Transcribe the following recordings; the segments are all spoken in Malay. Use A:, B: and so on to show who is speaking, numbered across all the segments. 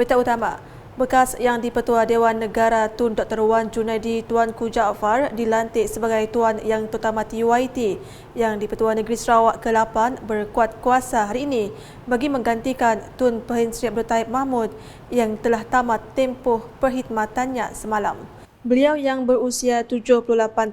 A: Berita utama, bekas Yang di-Pertua Dewan Negara Tun Dr. Wan Junaidi Tuanku Jaafar dilantik sebagai Tuan Yang Terutama TYT Yang di-Pertua Negeri Sarawak ke-8 berkuat kuasa hari ini bagi menggantikan Tun Pehin Sri Abdul Taib Mahmud yang telah tamat tempoh perkhidmatannya semalam. Beliau yang berusia 78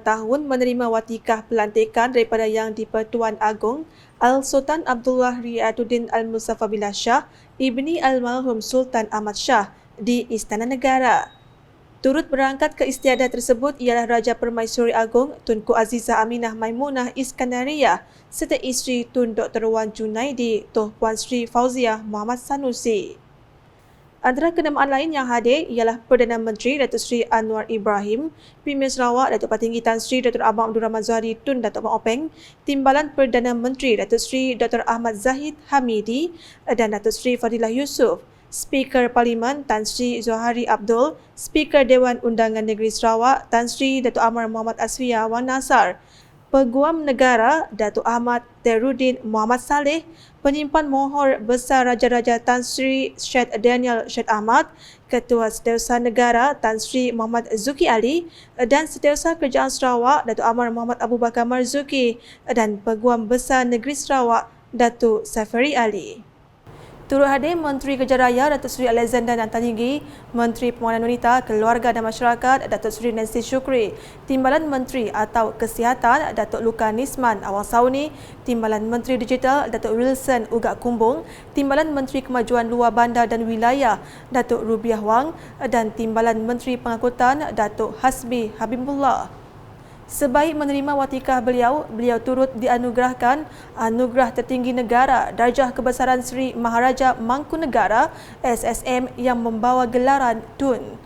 A: tahun menerima watikah pelantikan daripada Yang di-Pertuan Agong Al-Sultan Abdullah Riaduddin Al-Muzaffar Billah Shah, Ibni Almarhum Sultan Ahmad Shah di Istana Negara. Turut berangkat ke istiadat tersebut ialah Raja Permaisuri Agong Tunku Azizah Aminah Maimunah Iskandariyah serta isteri Tun Dr. Wan Junaidi Tuh Puan Sri Fauziah Muhammad Sanusi. Antara kenamaan lain yang hadir ialah Perdana Menteri Datuk Seri Anwar Ibrahim, Premier Sarawak Datuk Patinggi Tan Sri Dr. Abang Abdul Rahman Zuhari Tun Datuk Abang Openg, Timbalan Perdana Menteri Datuk Seri Dr. Ahmad Zahid Hamidi dan Datuk Seri Fadilah Yusof, Speaker Parlimen Tan Sri Zohari Abdul, Speaker Dewan Undangan Negeri Sarawak Tan Sri Datuk Amar Muhammad Asfiya Wan Nasar, Peguam Negara Datuk Ahmad Teruddin Muhammad Saleh, Penyimpan Mohor Besar Raja-Raja Tan Sri Syed Daniel Syed Ahmad, Ketua Setiausaha Negara Tan Sri Muhammad Zuki Ali dan Setiausaha Kerajaan Sarawak Datuk Amar Muhammad Abu Bakar Marzuki dan Peguam Besar Negeri Sarawak Datuk Safari Ali. Turut hadir Menteri Kerja Raya Datuk Seri Alexander Nantanigi, Menteri Pembangunan Wanita, Keluarga dan Masyarakat Datuk Seri Nancy Shukri, Timbalan Menteri atau Kesihatan Datuk Luka Nisman Awang Sauni, Timbalan Menteri Digital Datuk Wilson Ugak Kumbung, Timbalan Menteri Kemajuan Luar Bandar dan Wilayah Datuk Rubiah Wang dan Timbalan Menteri Pengangkutan Datuk Hasbi Habibullah. Sebaik menerima watikah beliau turut dianugerahkan Anugerah Tertinggi Negara Darjah Kebesaran Seri Maharaja Mangkunegara SSM yang membawa gelaran Tun.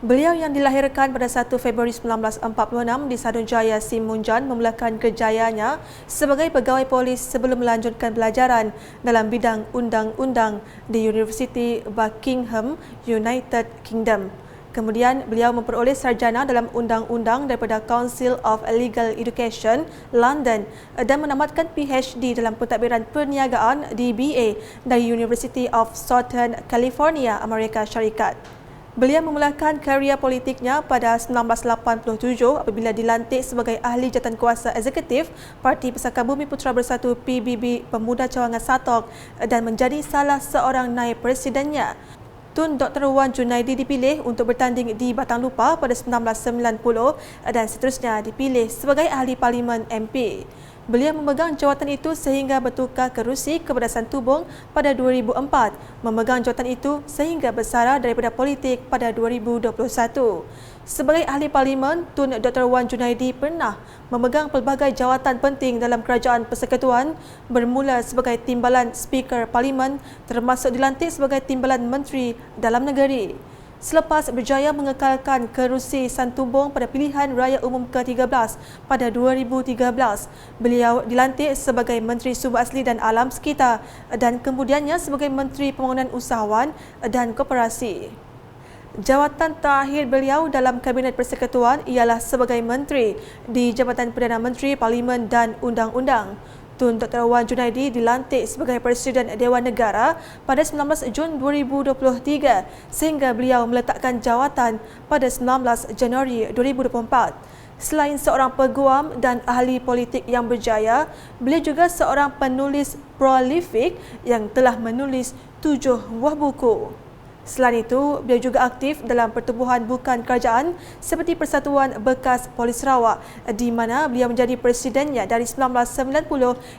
A: Beliau yang dilahirkan pada 1 Februari 1946 di Sadunjaya Simunjan memulakan kerjayanya sebagai pegawai polis sebelum melanjutkan belajaran dalam bidang undang-undang di University Buckingham, United Kingdom. Kemudian beliau memperoleh sarjana dalam undang-undang daripada Council of Legal Education, London dan menamatkan PhD dalam pentadbiran perniagaan di BA dari University of Southern California, Amerika Syarikat. Beliau memulakan karier politiknya pada 1987 apabila dilantik sebagai Ahli Jawatankuasa Eksekutif Parti Persatuan Bumi Putera Bersatu PBB Pemuda Cawangan Satok dan menjadi salah seorang naib presidennya. Tun Dr. Wan Junaidi dipilih untuk bertanding di Batang Lupa pada 1990 dan seterusnya dipilih sebagai Ahli Parlimen MP. Beliau memegang jawatan itu sehingga bertukar kerusi Keberdasan Tubong pada 2004, memegang jawatan itu sehingga bersara daripada politik pada 2021. Sebagai Ahli Parlimen, Tun Dr. Wan Junaidi pernah memegang pelbagai jawatan penting dalam Kerajaan Persekutuan bermula sebagai Timbalan Speaker Parlimen termasuk dilantik sebagai Timbalan Menteri Dalam Negeri. Selepas berjaya mengekalkan kerusi Santubong pada pilihan raya umum ke-13 pada 2013, beliau dilantik sebagai Menteri Sumber Asli dan Alam Sekitar dan kemudiannya sebagai Menteri Pembangunan Usahawan dan Koperasi. Jawatan terakhir beliau dalam Kabinet Persekutuan ialah sebagai Menteri di Jabatan Perdana Menteri, Parlimen dan Undang-Undang. Tun Dr. Wan Junaidi dilantik sebagai Presiden Dewan Negara pada 19 Jun 2023 sehingga beliau meletakkan jawatan pada 19 Januari 2024. Selain seorang peguam dan ahli politik yang berjaya, beliau juga seorang penulis prolifik yang telah menulis 7 buah buku. Selain itu, beliau juga aktif dalam pertubuhan bukan kerajaan seperti Persatuan Bekas Polis Sarawak di mana beliau menjadi presidennya dari 1990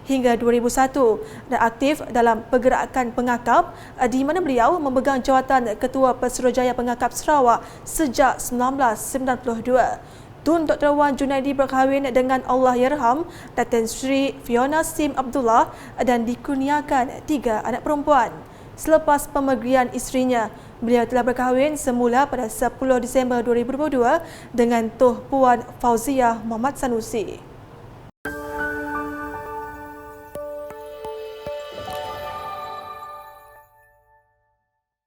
A: hingga 2001 dan aktif dalam pergerakan pengakap di mana beliau memegang jawatan Ketua Pesuruhjaya Pengakap Sarawak sejak 1992. Tun Dr. Wan Junaidi berkahwin dengan Allahyarham Datin Sri Fiona Sim Abdullah dan dikurniakan 3 anak perempuan. Selepas pemergian isterinya, beliau telah berkahwin semula pada 10 Disember 2022 dengan Tuh Puan Fauziah Muhammad Sanusi.